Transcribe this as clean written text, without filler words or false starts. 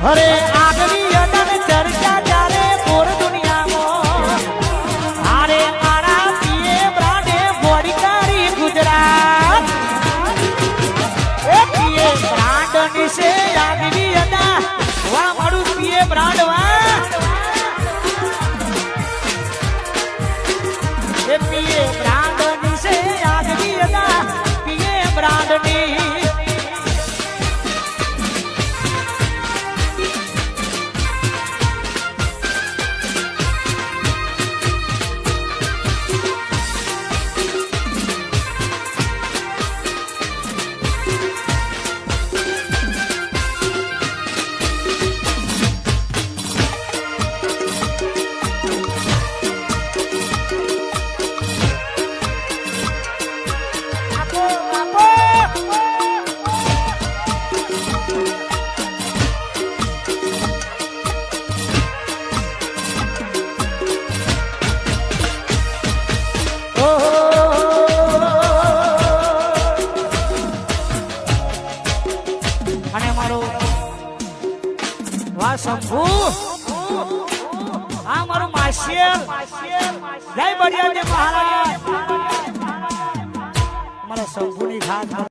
અરે આગની અનન ચર્ચા ચાલે પૂર દુનિયામાં અરે આરા પીએ બ્રાન્ડે બોડીકારી ગુજરાત એ પીએ બ્રાન્ડ નિશે આગની અના વા મારું પીએ બ્રાન્ડ વા એ પીએ બ્રાન્ડ નિશે આગની અના પીએ બ્રાન્ડ ની શંભુ આ મારું માસિયર જય બળિયાજી મહારાજ મારા શંભુની ઘાટ